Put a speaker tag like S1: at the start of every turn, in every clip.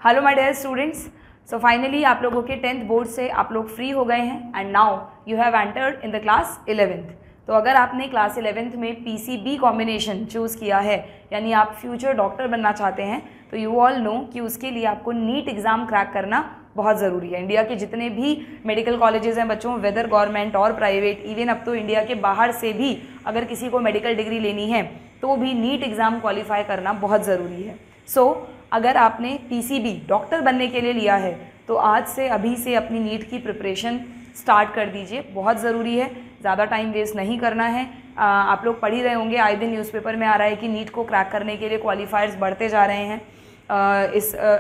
S1: Hello my dear students, so finally आप लोगों के 10th बोर्ड से आप लोग फ्री हो गए हैं and now you have entered in the class 11th। तो अगर आपने क्लास 11th में PCB कॉम्बिनेशन चूज़ किया है, यानी आप फ्यूचर डॉक्टर बनना चाहते हैं, तो यू ऑल नो कि उसके लिए आपको नीट एग्ज़ाम क्रैक करना बहुत ज़रूरी है। इंडिया के जितने भी मेडिकल कॉलेजेस हैं बच्चों, वेदर गवर्नमेंट और प्राइवेट, इवन अब तो इंडिया के बाहर से भी अगर किसी को मेडिकल डिग्री लेनी है तो भी नीट एग्ज़ाम क्वालिफाई करना बहुत ज़रूरी है। सो अगर आपने PCB डॉक्टर बनने के लिए लिया है तो आज से अभी से अपनी नीट की प्रिपरेशन स्टार्ट कर दीजिए, बहुत ज़रूरी है। ज़्यादा टाइम वेस्ट नहीं करना है। आप लोग पढ़ ही रहे होंगे, आए दिन न्यूज़पेपर में आ रहा है कि नीट को क्रैक करने के लिए क्वालिफायर्स बढ़ते जा रहे हैं।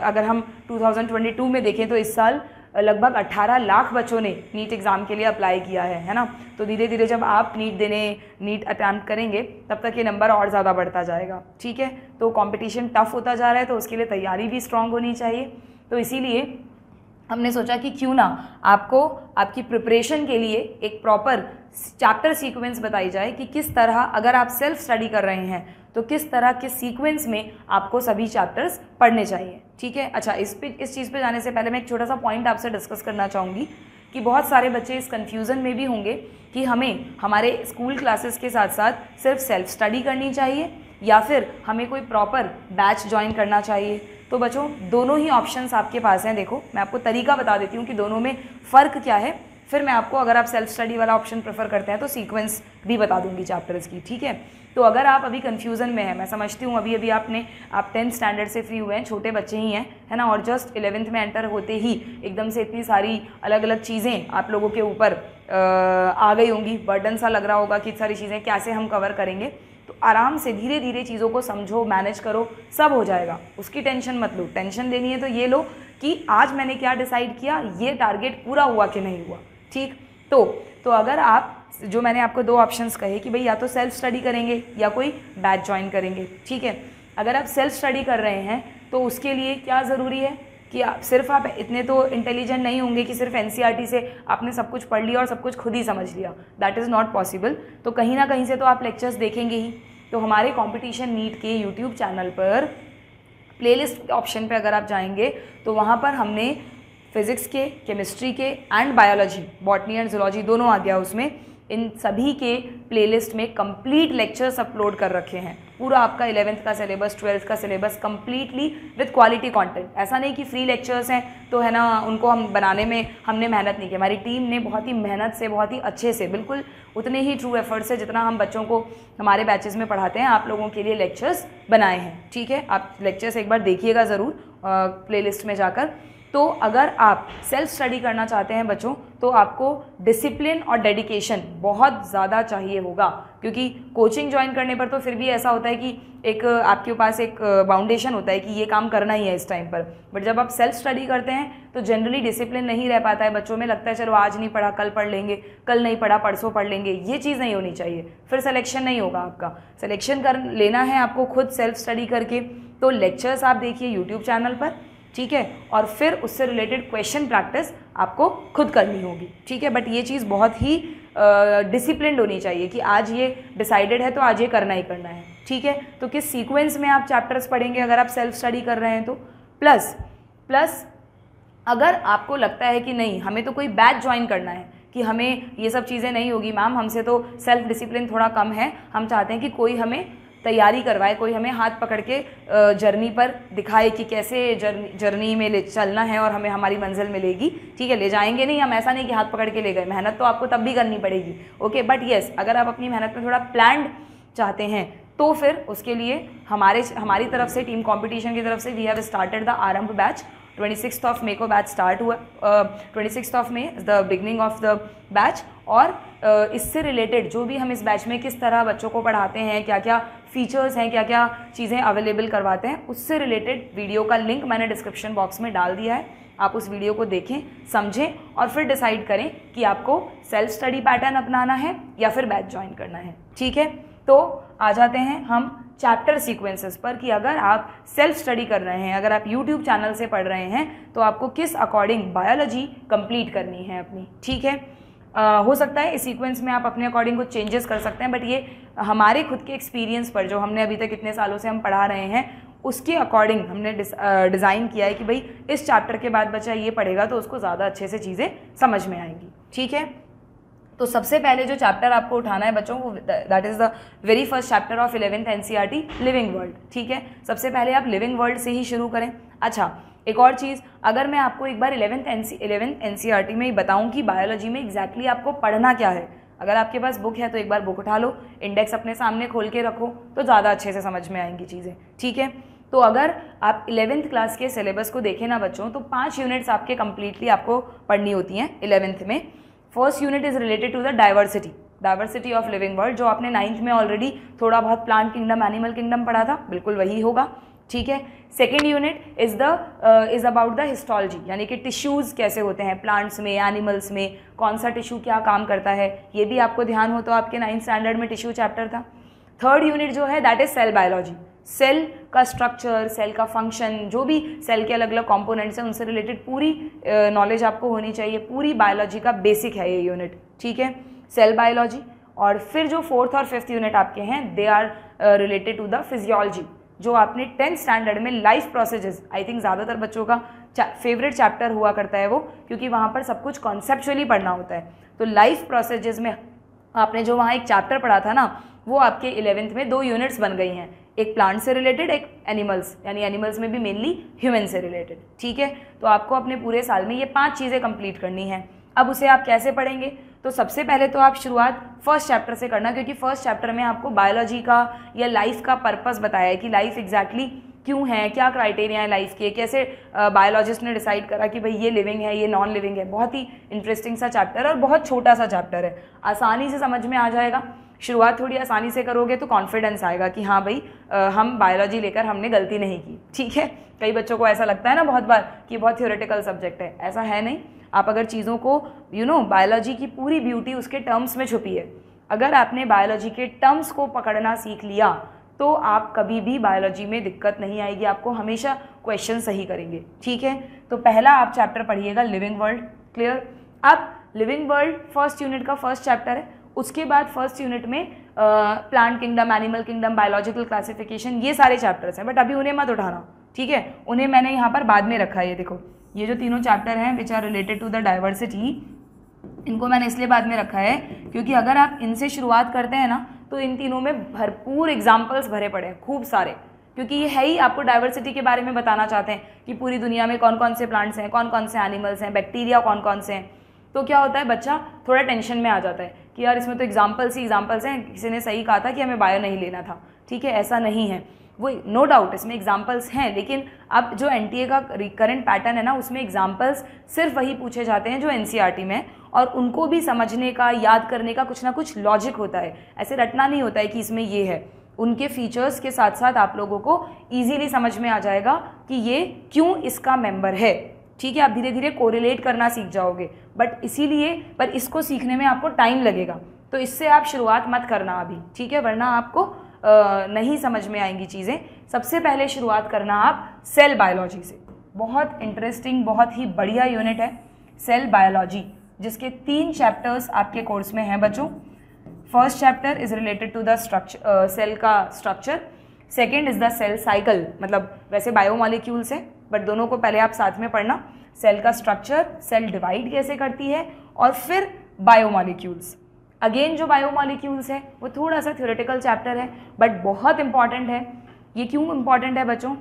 S1: अगर हम 2022 में देखें तो इस साल लगभग 18 लाख बच्चों ने नीट एग्ज़ाम के लिए अप्लाई किया है ना। तो धीरे धीरे जब आप नीट अटैम्प्ट करेंगे तब तक ये नंबर और ज़्यादा बढ़ता जाएगा, ठीक है। तो कंपटीशन टफ होता जा रहा है, तो उसके लिए तैयारी भी स्ट्रांग होनी चाहिए। तो इसीलिए हमने सोचा कि क्यों ना आपको आपकी प्रिपरेशन के लिए एक प्रॉपर चैप्टर सीक्वेंस बताई जाए कि किस तरह, अगर आप सेल्फ स्टडी कर रहे हैं तो किस तरह के सीक्वेंस में आपको सभी चैप्टर्स पढ़ने चाहिए, ठीक है। अच्छा, इस चीज़ पे जाने से पहले मैं एक छोटा सा पॉइंट आपसे डिस्कस करना चाहूँगी कि बहुत सारे बच्चे इस कन्फ्यूज़न में भी होंगे कि हमें हमारे स्कूल क्लासेस के साथ साथ सिर्फ सेल्फ स्टडी करनी चाहिए या फिर हमें कोई प्रॉपर बैच ज्वाइन करना चाहिए। तो बच्चों, दोनों ही ऑप्शंस आपके पास हैं। देखो, मैं आपको तरीका बता देती हूँ कि दोनों में फ़र्क क्या है, फिर मैं आपको, अगर आप सेल्फ स्टडी वाला ऑप्शन प्रेफर करते हैं तो सीक्वेंस भी बता दूंगी चैप्टर्स की, ठीक है। तो अगर आप अभी कन्फ्यूज़न में हैं, मैं समझती हूँ अभी आप 10th स्टैंडर्ड से फ्री हुए हैं, छोटे बच्चे ही हैं, है ना, और जस्ट 11th में एंटर होते ही एकदम से इतनी सारी अलग अलग चीज़ें आप लोगों के ऊपर आ गई होंगी, बर्डन सा लग रहा होगा कि सारी चीज़ें कैसे हम कवर करेंगे। तो आराम से धीरे धीरे चीज़ों को समझो, मैनेज करो, सब हो जाएगा, उसकी टेंशन मत लो। टेंशन लेनी है तो ये लो कि आज मैंने क्या डिसाइड किया, ये टारगेट पूरा हुआ कि नहीं हुआ, ठीक। तो अगर आप, जो मैंने आपको दो ऑप्शंस कहे कि भाई या तो सेल्फ स्टडी करेंगे या कोई बैच ज्वाइन करेंगे, ठीक है। अगर आप सेल्फ स्टडी कर रहे हैं तो उसके लिए क्या ज़रूरी है कि आप इतने तो इंटेलिजेंट नहीं होंगे कि सिर्फ NCERT से आपने सब कुछ पढ़ लिया और सब कुछ खुद ही समझ लिया, दैट इज़ नॉट पॉसिबल। तो कहीं ना कहीं से तो आप लेक्चर्स देखेंगे ही। तो हमारे कंपटीशन नीट के यूट्यूब चैनल पर प्लेलिस्ट ऑप्शन पे अगर आप जाएंगे तो वहाँ पर हमने फिज़िक्स के, केमिस्ट्री के and biology, botany and zoology दोनों आ गया उसमें, इन सभी के प्लेलिस्ट में कंप्लीट लेक्चर्स अपलोड कर रखे हैं। पूरा आपका 11th का सिलेबस, 12th का syllabus completely with quality content. ऐसा नहीं कि फ्री लेक्चर्स हैं तो है ना, उनको हम बनाने में हमने मेहनत नहीं की। हमारी टीम ने बहुत ही मेहनत से, बहुत ही अच्छे से, बिल्कुल उतने ही ट्रू एफर्ट से जितना हम बच्चों को हमारे बैचेस में पढ़ाते हैं, आप लोगों के लिए लेक्चर्स बनाए हैं, ठीक है। आप लेक्चर्स एक बार देखिएगा ज़रूर प्लेलिस्ट में जाकर। तो अगर आप सेल्फ स्टडी करना चाहते हैं बच्चों, तो आपको डिसिप्लिन और डेडिकेशन बहुत ज़्यादा चाहिए होगा, क्योंकि कोचिंग ज्वाइन करने पर तो फिर भी ऐसा होता है कि एक आपके पास एक बाउंडेशन होता है कि ये काम करना ही है इस टाइम पर। बट जब आप सेल्फ स्टडी करते हैं तो जनरली डिसिप्लिन नहीं रह पाता है बच्चों में, लगता है चलो आज नहीं पढ़ा कल पढ़ लेंगे, कल नहीं पढ़ा परसों पढ़ लेंगे। ये चीज़ नहीं होनी चाहिए, फिर सिलेक्शन नहीं होगा आपका। सिलेक्शन कर लेना है आपको खुद सेल्फ स्टडी करके, तो लेक्चर्स आप देखिए यूट्यूब चैनल पर, ठीक है, और फिर उससे रिलेटेड क्वेश्चन प्रैक्टिस आपको खुद करनी होगी, ठीक है। बट ये चीज़ बहुत ही डिसिप्लिन्ड होनी चाहिए कि आज ये डिसाइडेड है तो आज ये करना ही करना है, ठीक है। तो किस सीक्वेंस में आप चैप्टर्स पढ़ेंगे अगर आप सेल्फ स्टडी कर रहे हैं तो, प्लस अगर आपको लगता है कि नहीं हमें तो कोई बैच ज्वाइन करना है, कि हमें ये सब चीज़ें नहीं होगी मैम, हमसे तो सेल्फ डिसिप्लिन थोड़ा कम है, हम चाहते हैं कि कोई हमें तैयारी करवाए, कोई हमें हाथ पकड़ के जर्नी पर दिखाए कि कैसे जर्नी में ले चलना है और हमें हमारी मंजिल मिलेगी, ठीक है। ले जाएंगे नहीं हम, ऐसा नहीं कि हाथ पकड़ के ले गए, मेहनत तो आपको तब भी करनी पड़ेगी, ओके। बट येस, अगर आप अपनी मेहनत में थोड़ा प्लान्ड चाहते हैं तो फिर उसके लिए हमारी तरफ से, टीम कॉम्पिटिशन की तरफ से, वी हैव स्टार्टेड द आरंभ बैच। 26 ऑफ मे को बैच स्टार्ट हुआ, 26 of May the beginning of the batch. और इससे रिलेटेड जो भी हम इस बैच में किस तरह बच्चों को पढ़ाते हैं, क्या क्या फीचर्स हैं, क्या क्या चीज़ें अवेलेबल करवाते हैं, उससे रिलेटेड वीडियो का लिंक मैंने डिस्क्रिप्शन बॉक्स में डाल दिया है। आप उस वीडियो को देखें, समझें और फिर डिसाइड करें कि आपको सेल्फ स्टडी पैटर्न अपनाना है या फिर बैच ज्वाइन करना है, ठीक है। तो आ जाते हैं हम चैप्टर सीक्वेंसेस पर कि अगर आप सेल्फ स्टडी कर रहे हैं, अगर आप यूट्यूब चैनल से पढ़ रहे हैं, तो आपको किस अकॉर्डिंग बायोलॉजी कंप्लीट करनी है अपनी, ठीक है। हो सकता है इस सीक्वेंस में आप अपने अकॉर्डिंग कुछ चेंजेस कर सकते हैं, बट ये हमारे खुद के एक्सपीरियंस पर, जो हमने अभी तक इतने सालों से हम पढ़ा रहे हैं, उसके अकॉर्डिंग हमने डिज़ाइन किया है कि भाई इस चैप्टर के बाद बच्चा ये पढ़ेगा तो उसको ज़्यादा अच्छे से चीज़ें समझ में आएंगी। ठीक है, तो सबसे पहले जो चैप्टर आपको उठाना है बच्चों, वो that is the very first chapter of 11th NCERT, living world. ठीक है, सबसे पहले आप लिविंग वर्ल्ड से ही शुरू करें। अच्छा, एक और चीज़, अगर मैं आपको एक बार 11th NCERT में ही बताऊं कि बायोलॉजी में एग्जैक्टली आपको पढ़ना क्या है, अगर आपके पास बुक है तो एक बार बुक उठा लो, इंडेक्स अपने सामने खोल के रखो तो ज़्यादा अच्छे से समझ में आएंगी चीज़ें। ठीक है, तो अगर आप 11th क्लास के सिलेबस को देखें ना बच्चों, तो 5 यूनिट्स आपके कंप्लीटली आपको पढ़नी होती हैं 11th में। First unit is related to the diversity of living world, जो आपने 9th में ऑलरेडी थोड़ा बहुत प्लांट किंगडम, एनिमल किंगडम पढ़ा था, बिल्कुल वही होगा। ठीक है, second unit is about the histology, यानी कि टिश्यूज़ कैसे होते हैं प्लांट्स में, एनिमल्स में, कौन सा टिश्यू क्या काम करता है, ये भी आपको ध्यान हो तो आपके 9th स्टैंडर्ड में टिश्यू चैप्टर था। थर्ड यूनिट जो है that is cell biology, cell का स्ट्रक्चर, सेल का फंक्शन, जो भी सेल के अलग अलग कंपोनेंट्स हैं उनसे रिलेटेड पूरी नॉलेज आपको होनी चाहिए, पूरी बायोलॉजी का बेसिक है ये यूनिट। ठीक है, सेल बायोलॉजी। और फिर जो 4th और 5th यूनिट आपके हैं they are related to the physiology, जो आपने 10th स्टैंडर्ड में लाइफ प्रोसेसेस, आई थिंक ज़्यादातर बच्चों का फेवरेट चैप्टर हुआ करता है वो, क्योंकि वहाँ पर सब कुछ कॉन्सेप्चुअली पढ़ना होता है। तो लाइफ प्रोसेसेस में आपने जो वहाँ एक चैप्टर पढ़ा था ना, वो आपके 11th में 2 यूनिट्स बन गई हैं, एक प्लांट से रिलेटेड, एक एनिमल्स, यानी एनिमल्स में भी मेनली ह्यूमन से रिलेटेड। ठीक है, तो आपको अपने पूरे साल में ये 5 चीज़ें कंप्लीट करनी हैं। अब उसे आप कैसे पढ़ेंगे, तो सबसे पहले तो आप शुरुआत फर्स्ट चैप्टर से करना, क्योंकि फर्स्ट चैप्टर में आपको बायोलॉजी का या लाइफ का पर्पस बताया है कि लाइफ एग्जैक्टली क्यों है, क्या क्राइटेरिया है लाइफ के, कैसे बायोलॉजिस्ट ने डिसाइड करा कि भाई ये लिविंग है, ये नॉन लिविंग है। बहुत ही इंटरेस्टिंग सा चैप्टर है और बहुत छोटा सा चैप्टर है, आसानी से समझ में आ जाएगा। शुरुआत थोड़ी आसानी से करोगे तो कॉन्फिडेंस आएगा कि हाँ भाई हम बायोलॉजी लेकर हमने गलती नहीं की। ठीक है, कई बच्चों को ऐसा लगता है ना बहुत बार कि बहुत थ्योरेटिकल सब्जेक्ट है, ऐसा है नहीं। आप अगर चीज़ों को बायोलॉजी की पूरी ब्यूटी उसके टर्म्स में छुपी है, अगर आपने बायोलॉजी के टर्म्स को पकड़ना सीख लिया तो आप कभी भी बायोलॉजी में दिक्कत नहीं आएगी, आपको हमेशा क्वेश्चन सही करेंगे। ठीक है, तो पहला आप चैप्टर पढ़िएगा लिविंग वर्ल्ड। क्लियर। अब लिविंग वर्ल्ड फर्स्ट यूनिट का फर्स्ट चैप्टर है, उसके बाद फर्स्ट यूनिट में plant kingdom, animal kingdom, biological classification, ये सारे चैप्टर्स हैं, बट अभी उन्हें मत उठाना। ठीक है, उन्हें मैंने यहाँ पर बाद में रखा है। ये देखो, ये जो तीनों चैप्टर हैं which are related to the diversity, इनको मैंने इसलिए बाद में रखा है क्योंकि अगर आप इनसे शुरुआत करते हैं ना तो इन तीनों में भरपूर एग्जाम्पल्स भरे पड़े हैं, खूब सारे, क्योंकि ये है ही आपको डाइवर्सिटी के बारे में बताना चाहते हैं कि पूरी दुनिया में कौन कौन से प्लांट्स हैं, कौन कौन से एनिमल्स हैं, बैक्टीरिया कौन कौन से हैं। तो क्या होता है, बच्चा थोड़ा टेंशन में आ जाता है कि यार इसमें तो एग्जाम्पल्स ही एग्जाम्पल्स हैं, किसी ने सही कहा था कि हमें बायो नहीं लेना था। ठीक है, ऐसा नहीं है, वो नो डाउट इसमें एग्जाम्पल्स हैं, लेकिन अब जो एनटीए का रिकरेंट पैटर्न है ना, उसमें एग्जाम्पल्स सिर्फ वही पूछे जाते हैं जो एनसीईआरटी में, और उनको भी समझने का, याद करने का कुछ ना कुछ लॉजिक होता है, ऐसे रटना नहीं होता है कि इसमें ये है। उनके फीचर्स के साथ साथ आप लोगों को ईजीली समझ में आ जाएगा कि ये क्यों इसका मेंबर है। ठीक है, आप धीरे धीरे कोरिलेट करना सीख जाओगे, बट इसीलिए पर इसको सीखने में आपको टाइम लगेगा, तो इससे आप शुरुआत मत करना अभी। ठीक है, वरना आपको नहीं समझ में आएंगी चीज़ें। सबसे पहले शुरुआत करना आप सेल बायोलॉजी से, बहुत इंटरेस्टिंग, बहुत ही बढ़िया यूनिट है सेल बायोलॉजी, जिसके 3 चैप्टर्स आपके कोर्स में हैं बच्चों। First chapter is related to the structure, cell का structure. Second is the cell cycle, मतलब वैसे बायोमॉलिक्यूल्स है बट दोनों को पहले आप साथ में पढ़ना, सेल का स्ट्रक्चर, सेल डिवाइड कैसे करती है, और फिर बायोमॉलिक्यूल्स। अगेन जो बायोमॉलिक्यूल्स है वो थोड़ा सा थ्योरेटिकल चैप्टर है बट बहुत इंपॉर्टेंट है। ये क्यों इंपॉर्टेंट है बच्चों,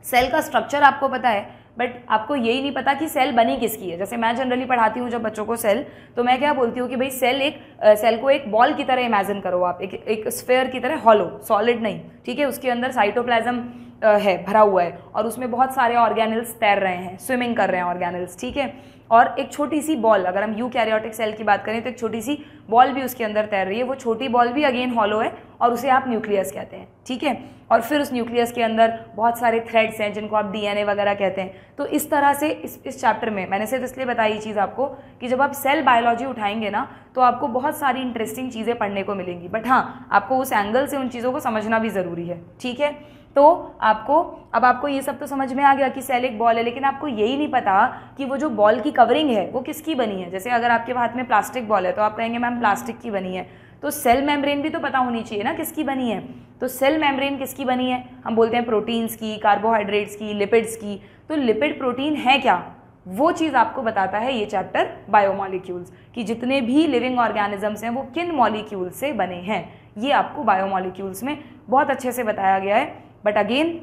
S1: सेल का स्ट्रक्चर आपको पता है बट आपको यही नहीं पता कि सेल बनी किसकी है। जैसे मैं जनरली पढ़ाती हूँ जब बच्चों को सेल, तो मैं क्या बोलती हूँ कि भाई सेल को एक बॉल की तरह इमेजिन करो आप, एक स्फेयर की तरह, हॉलो, सॉलिड नहीं। ठीक है, उसके अंदर साइटोप्लाज्म है, भरा हुआ है, और उसमें बहुत सारे ऑर्गेनल्स तैर रहे हैं, स्विमिंग कर रहे हैं ऑर्गेनल्स। ठीक है, और एक छोटी सी बॉल, अगर हम यूकैरियोटिक सेल की बात करें तो एक छोटी सी बॉल भी उसके अंदर तैर रही है, वो छोटी बॉल भी अगेन हॉलो है और उसे आप न्यूक्लियस कहते हैं। ठीक है, और फिर उस न्यूक्लियस के अंदर बहुत सारे थ्रेड्स हैं जिनको आप डीएनए वगैरह कहते हैं। तो इस तरह से इस चैप्टर में मैंने सिर्फ इसलिए बताई ये चीज़ आपको कि जब आप सेल बायोलॉजी उठाएंगे ना तो आपको बहुत सारी इंटरेस्टिंग चीज़ें पढ़ने को मिलेंगी, बट हाँ आपको उस एंगल से उन चीज़ों को समझना भी ज़रूरी है। ठीक है, तो आपको ये सब तो समझ में आ गया कि सेल एक बॉल है, लेकिन आपको यही नहीं पता कि वो जो बॉल की कवरिंग है वो किसकी बनी है। जैसे अगर आपके हाथ में प्लास्टिक बॉल है तो आप कहेंगे मैम प्लास्टिक की बनी है, तो सेल मेम्ब्रेन भी तो पता होनी चाहिए ना किसकी बनी है। तो सेल मेम्ब्रेन किसकी बनी है, हम बोलते हैं प्रोटीन्स की, कार्बोहाइड्रेट्स की, लिपिड्स की। तो लिपिड प्रोटीन है क्या, वो चीज़ आपको बताता है ये चैप्टर बायोमॉलिक्यूल्स, कि जितने भी लिविंग ऑर्गेनिजम्स हैं वो किन मॉलिक्यूल से बने हैं, ये आपको बायोमॉलिक्यूल्स में बहुत अच्छे से बताया गया है। बट अगेन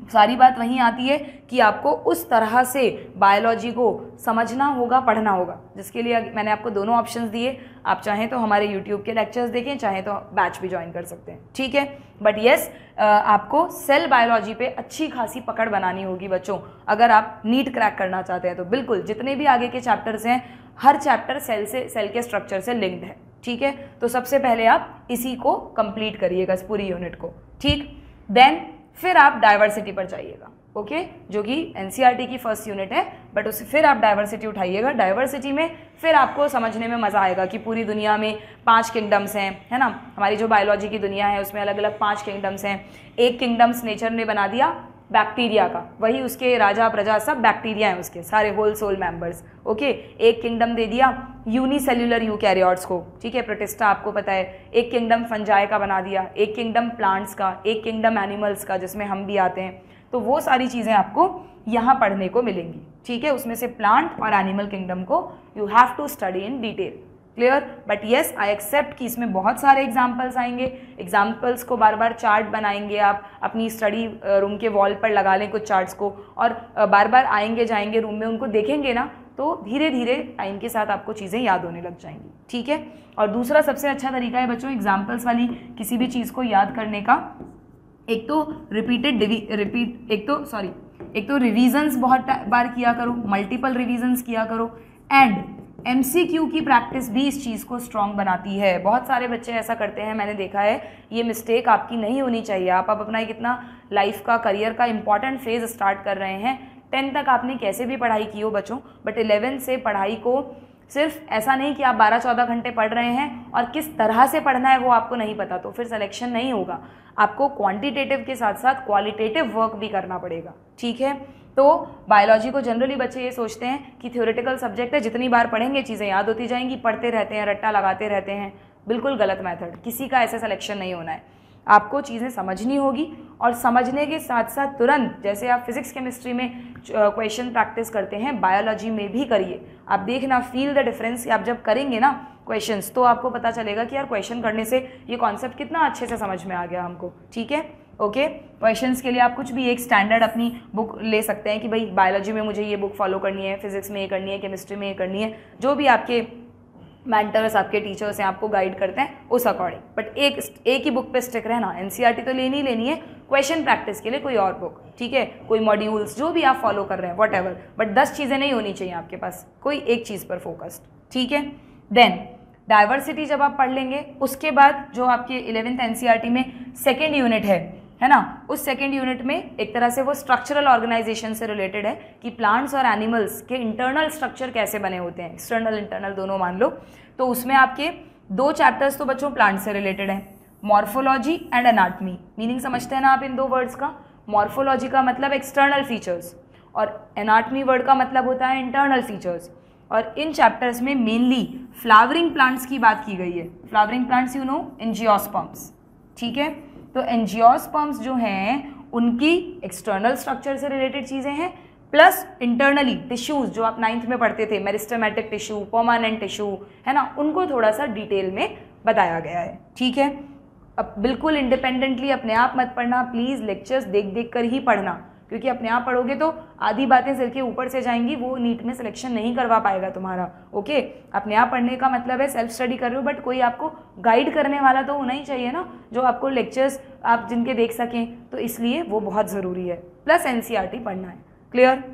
S1: सारी बात वहीं आती है कि आपको उस तरह से बायोलॉजी को समझना होगा, पढ़ना होगा, जिसके लिए मैंने आपको दोनों ऑप्शंस दिए। आप चाहें तो हमारे यूट्यूब के लेक्चर्स देखें, चाहें तो बैच भी ज्वाइन कर सकते हैं, ठीक है। बट येस, आपको सेल बायोलॉजी पे अच्छी खासी पकड़ बनानी होगी बच्चों, अगर आप नीट क्रैक करना चाहते हैं तो। बिल्कुल जितने भी आगे के चैप्टर्स हैं, हर चैप्टर सेल के स्ट्रक्चर से लिंक्ड है, ठीक है। तो सबसे पहले आप इसी को कंप्लीट करिएगा, इस पूरी यूनिट को, ठीक। देन फिर आप डाइवर्सिटी पर जाइएगा, ओके, जो कि एनसीईआरटी की फर्स्ट यूनिट है, बट उससे फिर आप डाइवर्सिटी उठाइएगा। डाइवर्सिटी में फिर आपको समझने में मज़ा आएगा कि पूरी दुनिया में 5 किंगडम्स हैं, है ना। हमारी जो बायोलॉजी की दुनिया है उसमें अलग अलग 5 किंगडम्स हैं। एक किंगडम्स नेचर ने बना दिया बैक्टीरिया का, वही उसके राजा प्रजा सब बैक्टीरिया हैं, उसके सारे होल सोल मेंबर्स, ओके। एक किंगडम दे दिया यूनिसेल्युलर यूकैरियोट्स को, ठीक है, प्रोटिस्टा आपको पता है। एक किंगडम फंजाई का बना दिया, एक किंगडम प्लांट्स का, एक किंगडम एनिमल्स का, जिसमें हम भी आते हैं। तो वो सारी चीज़ें आपको यहाँ पढ़ने को मिलेंगी, ठीक है। उसमें से प्लांट और एनिमल किंगडम को you have to study in detail, clear. But yes, I accept कि इसमें बहुत सारे एग्जाम्पल्स आएंगे। एग्जाम्पल्स को बार बार चार्ट बनाएंगे, आप अपनी स्टडी रूम के वॉल पर लगा लें कुछ चार्ट्स को, और बार बार आएंगे जाएंगे रूम में, उनको देखेंगे ना, तो धीरे धीरे टाइम के साथ आपको चीज़ें याद होने लग जाएंगी, ठीक है। और दूसरा सबसे अच्छा तरीका है बच्चों एग्जाम्पल्स वाली किसी भी चीज़ को याद करने का, एक तो रिवीजन्स बहुत बार किया करो, मल्टीपल रिवीजन्स किया करो, एंड MCQ की प्रैक्टिस भी इस चीज़ को स्ट्रॉन्ग बनाती है। बहुत सारे बच्चे ऐसा करते हैं, मैंने देखा है, ये मिस्टेक आपकी नहीं होनी चाहिए। आप अपना एक इतना लाइफ का, करियर का इंपॉर्टेंट फेज स्टार्ट कर रहे हैं। 10 तक आपने कैसे भी पढ़ाई की हो बच्चों, बट 11 से पढ़ाई को सिर्फ ऐसा नहीं कि आप 12-14 घंटे पढ़ रहे हैं और किस तरह से पढ़ना है वो आपको नहीं पता, तो फिर सिलेक्शन नहीं होगा। आपको क्वांटिटेटिव के साथ साथ क्वालिटेटिव वर्क भी करना पड़ेगा, ठीक है। तो बायोलॉजी को जनरली बच्चे ये सोचते हैं कि थ्योरेटिकल सब्जेक्ट है, जितनी बार पढ़ेंगे चीज़ें याद होती जाएंगी, पढ़ते रहते हैं, रट्टा लगाते रहते हैं। बिल्कुल गलत मेथड, किसी का ऐसा सिलेक्शन नहीं होना है। आपको चीज़ें समझनी होगी, और समझने के साथ साथ तुरंत, जैसे आप फिजिक्स केमिस्ट्री में क्वेश्चन प्रैक्टिस करते हैं, बायोलॉजी में भी करिए। आप देखना, फील द डिफरेंस। आप जब करेंगे ना क्वेश्चंस, तो आपको पता चलेगा कि यार क्वेश्चन करने से ये कॉन्सेप्ट कितना अच्छे से समझ में आ गया हमको, ठीक है, ओके। क्वेश्चंस के लिए आप कुछ भी एक स्टैंडर्ड अपनी बुक ले सकते हैं कि भाई बायोलॉजी में मुझे ये बुक फॉलो करनी है, फिजिक्स में ये करनी है, केमिस्ट्री में ये करनी है, जो भी आपके मेंटर्स, आपके टीचर्स हैं, आपको गाइड करते हैं उस अकॉर्डिंग। बट एक ही बुक पे स्टिक रहना। एनसीईआरटी तो लेनी है, क्वेश्चन प्रैक्टिस के लिए कोई और बुक, ठीक है, कोई मॉड्यूल्स जो भी आप फॉलो कर रहे हैं, व्हाटएवर, बट 10 चीज़ें नहीं होनी चाहिए आपके पास, कोई एक चीज़ पर फोकस्ड, ठीक है। देन डाइवर्सिटी जब आप पढ़ लेंगे, उसके बाद जो आपके 11th एनसीईआरटी में सेकेंड यूनिट है ना, उस सेकेंड यूनिट में एक तरह से वो स्ट्रक्चरल ऑर्गेनाइजेशन से रिलेटेड है कि प्लांट्स और एनिमल्स के इंटरनल स्ट्रक्चर कैसे बने होते हैं, एक्सटर्नल इंटरनल दोनों मान लो। तो उसमें आपके 2 चैप्टर्स तो बच्चों प्लांट से रिलेटेड हैं, मॉर्फोलॉजी एंड एनाटमी। मीनिंग समझते हैं ना आप इन 2 वर्ड्स का। मॉर्फोलॉजी का मतलब एक्सटर्नल फीचर्स, और एनाटमी वर्ड का मतलब होता है इंटरनल फीचर्स। और इन चैप्टर्स में मेनली फ्लावरिंग प्लांट्स की बात की गई है। Flowering plants you know, angiosperms, ठीक है। तो एंजियोस्पर्म्स जो हैं उनकी एक्सटर्नल स्ट्रक्चर से रिलेटेड चीज़ें हैं, प्लस इंटरनली टिश्यूज़ जो आप 9th में पढ़ते थे, मेरिस्टेमेटिक टिश्यू, परमानेंट टिश्यू, है ना, उनको थोड़ा सा डिटेल में बताया गया है, ठीक है। अब बिल्कुल इंडिपेंडेंटली अपने आप मत पढ़ना प्लीज़, लेक्चर्स देख कर ही पढ़ना, क्योंकि अपने आप पढ़ोगे तो आधी बातें सिर के ऊपर से जाएंगी, वो नीट में सिलेक्शन नहीं करवा पाएगा तुम्हारा, ओके। अपने आप पढ़ने का मतलब है सेल्फ स्टडी कर रहे हो, बट कोई आपको गाइड करने वाला तो होना ही चाहिए ना, जो आपको लेक्चर्स आप जिनके देख सकें, तो इसलिए वो बहुत ज़रूरी है। प्लस एनसीईआरटी पढ़ना है, क्लियर।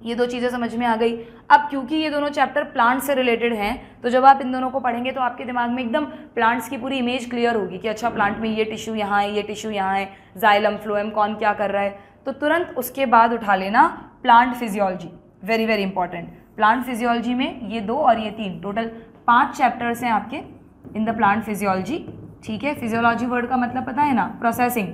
S1: ये 2 चीज़ें समझ में आ गई। अब क्योंकि ये दोनों चैप्टर प्लांट से रिलेटेड हैं, तो जब आप इन दोनों को पढ़ेंगे तो आपके दिमाग में एकदम प्लांट्स की पूरी इमेज क्लियर होगी कि अच्छा प्लांट में ये टिश्यू यहाँ है, ये टिश्यू यहाँ है, जाइलम फ्लोएम कौन क्या कर रहा है। तो तुरंत उसके बाद उठा लेना plant physiology, very very important. Plant physiology में ये 2 और ये 3 टोटल 5 चैप्टर्स हैं आपके इन द प्लांट फिजियोलॉजी, ठीक है। फिजियोलॉजी वर्ड का मतलब पता है ना, प्रोसेसिंग।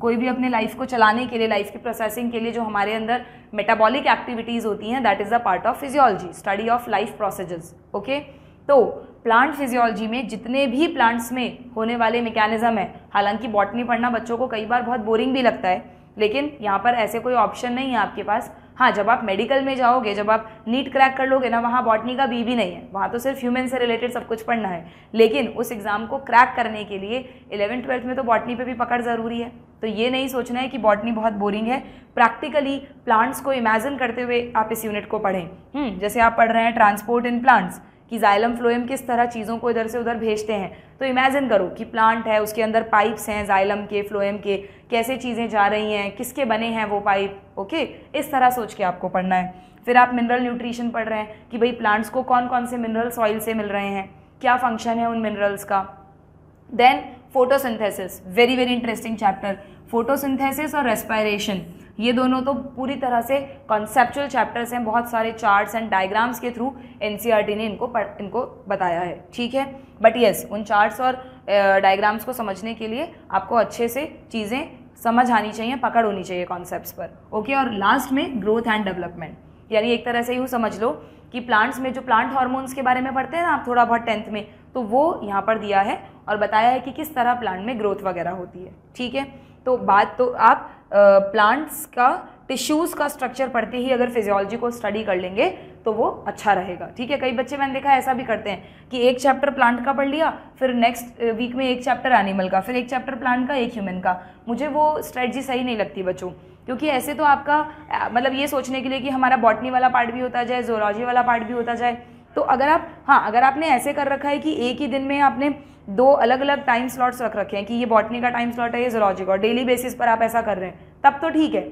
S1: कोई भी अपने लाइफ को चलाने के लिए, लाइफ की प्रोसेसिंग के लिए जो हमारे अंदर मेटाबॉलिक एक्टिविटीज़ होती हैं, that is the part of physiology, study of life processes, okay. तो प्लांट फिजियोलॉजी में जितने भी प्लांट्स में होने वाले मैकेनिज्म है, हालांकि बॉटनी पढ़ना बच्चों को कई बार बहुत बोरिंग भी लगता है, लेकिन यहाँ पर ऐसे कोई ऑप्शन नहीं है आपके पास। हाँ, जब आप मेडिकल में जाओगे, जब आप नीट क्रैक कर लोगे ना, वहाँ बॉटनी का बी भी नहीं है, वहाँ तो सिर्फ ह्यूमन से रिलेटेड सब कुछ पढ़ना है। लेकिन उस एग्ज़ाम को क्रैक करने के लिए 11th-12th में तो बॉटनी पे भी पकड़ ज़रूरी है। तो ये नहीं सोचना है कि बॉटनी बहुत बोरिंग है। प्रैक्टिकली प्लांट्स को इमेजिन करते हुए आप इस यूनिट को पढ़ें। जैसे आप पढ़ रहे हैं ट्रांसपोर्ट इन प्लांट्स, कि जाइलम फ्लोएम किस तरह चीज़ों को इधर से उधर भेजते हैं, तो इमेजिन करो कि प्लांट है, उसके अंदर पाइप्स हैं जाइलम के, फ्लोएम के, कैसे चीज़ें जा रही हैं, किसके बने हैं वो पाइप। ओके, इस तरह सोच के आपको पढ़ना है। फिर आप मिनरल न्यूट्रिशन पढ़ रहे हैं कि भाई प्लांट्स को कौन कौन से मिनरल सॉइल से मिल रहे हैं, क्या फंक्शन है उन मिनरल्स का। Then photosynthesis, very very interesting chapter. Photosynthesis और रेस्पिरेशन, ये दोनों तो पूरी तरह से कॉन्सेप्चुअल चैप्टर्स हैं, बहुत सारे चार्ट्स एंड डायग्राम्स के थ्रू एनसीईआरटी ने इनको बताया है, ठीक है। बट येस, उन चार्ट्स और डायग्राम्स को समझने के लिए आपको अच्छे से चीज़ें समझ आनी चाहिए, पकड़ होनी चाहिए कॉन्सेप्ट्स पर। ओके, और लास्ट में ग्रोथ एंड डेवलपमेंट, यानी एक तरह से यूँ समझ लो कि प्लांट्स में जो प्लांट हार्मोन्स के बारे में पढ़ते हैं ना आप थोड़ा बहुत 10th में, तो वो यहाँ पर दिया है और बताया है कि किस तरह प्लांट में ग्रोथ वगैरह होती है, ठीक है। तो बात तो आप प्लांट्स का टिश्यूज़ का स्ट्रक्चर पढ़ते ही अगर फिजियोलॉजी को स्टडी कर लेंगे तो वो अच्छा रहेगा, ठीक है। कई बच्चे मैंने देखा ऐसा भी करते हैं कि एक चैप्टर प्लांट का पढ़ लिया, फिर नेक्स्ट वीक में एक चैप्टर एनिमल का, फिर एक चैप्टर प्लांट का, एक ह्यूमन का। मुझे वो स्ट्रेटजी सही नहीं लगती बच्चों, क्योंकि ऐसे तो आपका मतलब ये सोचने के लिए कि हमारा बॉटनी वाला पार्ट भी होता जाए, जोलॉजी वाला पार्ट भी होता जाए, तो अगर आप अगर आपने ऐसे कर रखा है कि एक ही दिन में आपने 2 अलग अलग टाइम स्लॉट्स रख रखे हैं कि ये बॉटनी का टाइम स्लॉट है, ये जोलॉजी का, और डेली बेसिस पर आप ऐसा कर रहे हैं, तब तो ठीक है।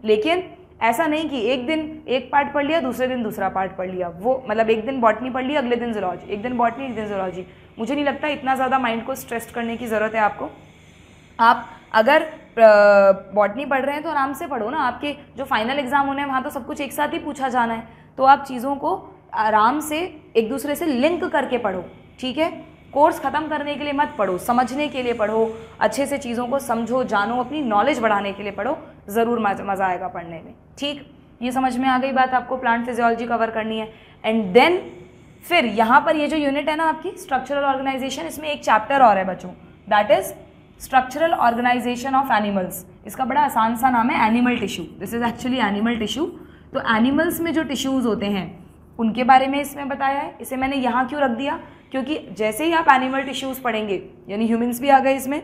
S1: लेकिन ऐसा नहीं कि एक दिन एक पार्ट पढ़ लिया, दूसरे दिन दूसरा पार्ट पढ़ लिया, वो मतलब एक दिन बॉटनी पढ़ लिया, अगले दिन जोलॉजी, एक दिन बॉटनी, एक दिन जोलॉजी। मुझे नहीं लगता इतना ज़्यादा माइंड को स्ट्रेस करने की ज़रूरत है आपको। आप अगर बॉटनी पढ़ रहे हैं तो आराम से पढ़ो ना, आपके जो फाइनल एग्जाम होने हैं वहाँ तो सब कुछ एक साथ ही पूछा जाना है, तो आप चीज़ों को आराम से एक दूसरे से लिंक करके पढ़ो, ठीक है। कोर्स ख़त्म करने के लिए मत पढ़ो, समझने के लिए पढ़ो, अच्छे से चीज़ों को समझो, जानो, अपनी नॉलेज बढ़ाने के लिए पढ़ो, ज़रूर मज़ा आएगा पढ़ने में, ठीक। ये समझ में आ गई बात, आपको प्लांट फिजियोलॉजी कवर करनी है। एंड देन फिर यहाँ पर ये जो यूनिट है ना आपकी स्ट्रक्चरल ऑर्गेनाइजेशन, इसमें एक चैप्टर और है बच्चों, that is structural organisation of animals. इसका बड़ा आसान सा नाम है animal tissue, this is actually animal tissue. तो एनिमल्स में जो टिश्यूज़ होते हैं उनके बारे में इसमें बताया है। इसे मैंने यहाँ क्यों रख दिया, क्योंकि जैसे ही आप एनिमल टिश्यूज़ पढ़ेंगे, यानी ह्यूमंस भी आ गए इसमें,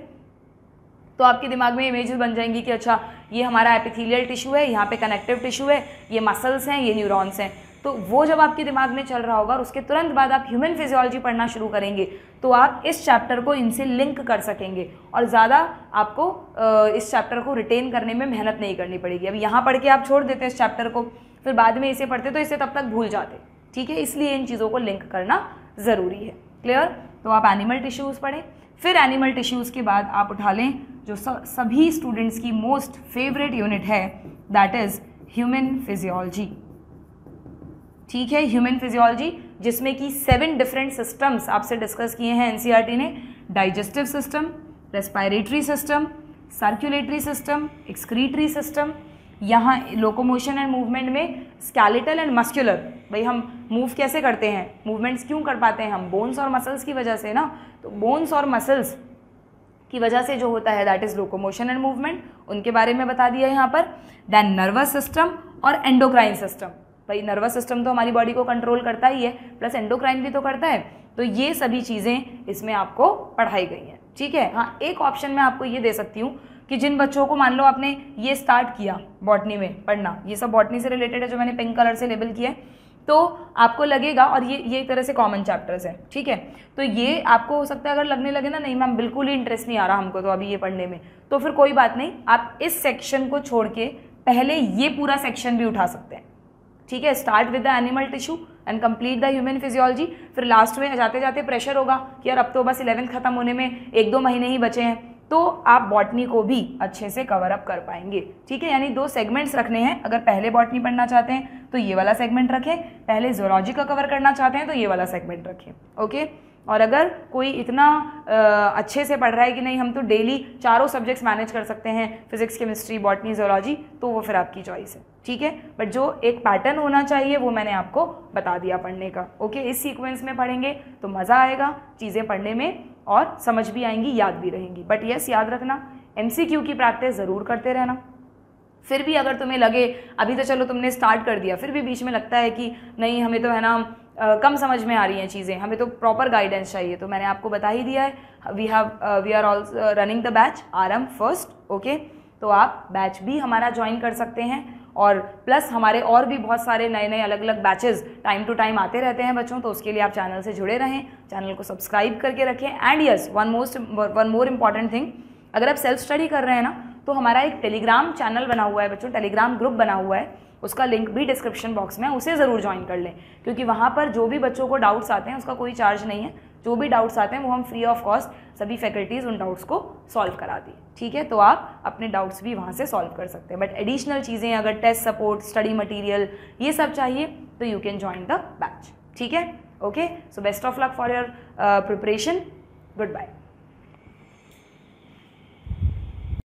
S1: तो आपके दिमाग में इमेजेस बन जाएंगी कि अच्छा ये हमारा एपिथेलियल टिश्यू है, यहाँ पे कनेक्टिव टिश्यू है, ये मसल्स हैं, ये न्यूरॉन्स हैं। तो वो जब आपके दिमाग में चल रहा होगा और उसके तुरंत बाद आप ह्यूमन फिजियोलॉजी पढ़ना शुरू करेंगे, तो आप इस चैप्टर को इनसे लिंक कर सकेंगे और ज़्यादा आपको इस चैप्टर को रिटेन करने में मेहनत नहीं करनी पड़ेगी। अब यहाँ पढ़ के आप छोड़ देते इस चैप्टर को, फिर बाद में इसे पढ़ते तो इसे तब तक भूल जाते, ठीक है। इसलिए इन चीज़ों को लिंक करना ज़रूरी है, क्लियर। तो आप एनिमल टिश्यूज़ पढ़ें, फिर एनिमल टिश्यूज़ के बाद आप उठा लें जो सभी स्टूडेंट्स की मोस्ट फेवरेट यूनिट है, दैट इज़ ह्यूमन फिजियोलॉजी, ठीक है। ह्यूमन फिजियोलॉजी जिसमें कि 7 डिफरेंट सिस्टम्स आपसे डिस्कस किए हैं एनसीईआरटी ने, digestive system, respiratory system, circulatory system, excretory system. यहाँ लोकोमोशन एंड मूवमेंट में स्केलेटल एंड मस्कुलर, भाई हम मूव कैसे करते हैं, मूवमेंट्स क्यों कर पाते हैं हम, बोन्स और मसल्स की वजह से ना, तो बोन्स और मसल्स की वजह से जो होता है that is locomotion and movement, उनके बारे में बता दिया यहाँ पर। देन नर्वस सिस्टम और एंडोक्राइन सिस्टम, भाई नर्वस सिस्टम तो हमारी बॉडी को कंट्रोल करता ही है, प्लस एंडोक्राइन भी तो करता है, तो ये सभी चीज़ें इसमें आपको पढ़ाई गई हैं, ठीक है। हाँ, एक ऑप्शन मैं आपको ये दे सकती हूँ कि जिन बच्चों को मान लो आपने ये स्टार्ट किया बॉटनी में पढ़ना, ये सब बॉटनी से रिलेटेड है जो मैंने पिंक कलर से लेबल किया है, तो आपको लगेगा, और ये एक तरह से कॉमन चैप्टर्स हैं, ठीक है। तो ये आपको हो सकता है अगर लगने लगे ना नहीं मैम बिल्कुल ही इंटरेस्ट नहीं आ रहा हमको तो अभी ये पढ़ने में, तो फिर कोई बात नहीं, आप इस सेक्शन को छोड़ के पहले ये पूरा सेक्शन भी उठा सकते हैं, ठीक है। Start with the animal tissue and complete the human physiology. फिर लास्ट में जाते जाते प्रेशर होगा कि यार अब तो बस 11th खत्म होने में 1-2 महीने ही बचे हैं, तो आप बॉटनी को भी अच्छे से कवर अप कर पाएंगे, ठीक है। यानी 2 सेगमेंट्स रखने हैं, अगर पहले बॉटनी पढ़ना चाहते हैं तो ये वाला सेगमेंट रखें, पहले ज़ूलॉजी का कवर करना चाहते हैं तो ये वाला सेगमेंट रखें, ओके। और अगर कोई इतना अच्छे से पढ़ रहा है कि नहीं हम तो डेली 4 सब्जेक्ट्स मैनेज कर सकते हैं, फिजिक्स, केमिस्ट्री, बॉटनी, ज़ूलॉजी, तो वो फिर आपकी चॉइस है, ठीक है, बट जो एक पैटर्न होना चाहिए वो मैंने आपको बता दिया पढ़ने का। ओके, इस सीक्वेंस में पढ़ेंगे तो मज़ा आएगा चीज़ें पढ़ने में और समझ भी आएंगी, याद भी रहेंगी। बट यस, याद रखना MCQ की प्रैक्टिस ज़रूर करते रहना। फिर भी अगर तुम्हें लगे अभी तो चलो तुमने स्टार्ट कर दिया, फिर भी बीच में लगता है कि नहीं हमें तो है ना कम समझ में आ रही हैं चीज़ें, हमें तो प्रॉपर गाइडेंस चाहिए, तो मैंने आपको बता ही दिया है we are also running the batch RM first. Okay, तो आप बैच भी हमारा ज्वाइन कर सकते हैं और प्लस हमारे और भी बहुत सारे नए नए अलग अलग बैचेस टाइम टू टाइम आते रहते हैं बच्चों, तो उसके लिए आप चैनल से जुड़े रहें, चैनल को सब्सक्राइब करके रखें। And yes, one more important thing, अगर आप सेल्फ स्टडी कर रहे हैं ना तो हमारा एक टेलीग्राम चैनल बना हुआ है बच्चों, टेलीग्राम ग्रुप बना हुआ है, उसका लिंक भी डिस्क्रिप्शन बॉक्स में, उसे ज़रूर ज्वाइन कर लें, क्योंकि वहाँ पर जो भी बच्चों को डाउट्स आते हैं उसका कोई चार्ज नहीं है, जो भी डाउट्स आते हैं वो हम फ्री ऑफ कॉस्ट सभी फैकल्टीज़ उन डाउट्स को सॉल्व करा दी। ठीक है, तो आप अपने डाउट्स भी वहाँ से सॉल्व कर सकते हैं। बट एडिशनल चीज़ें अगर टेस्ट सपोर्ट, स्टडी मटीरियल ये सब चाहिए तो you can join the batch. ठीक है, okay, so best of luck for your preparation, good bye.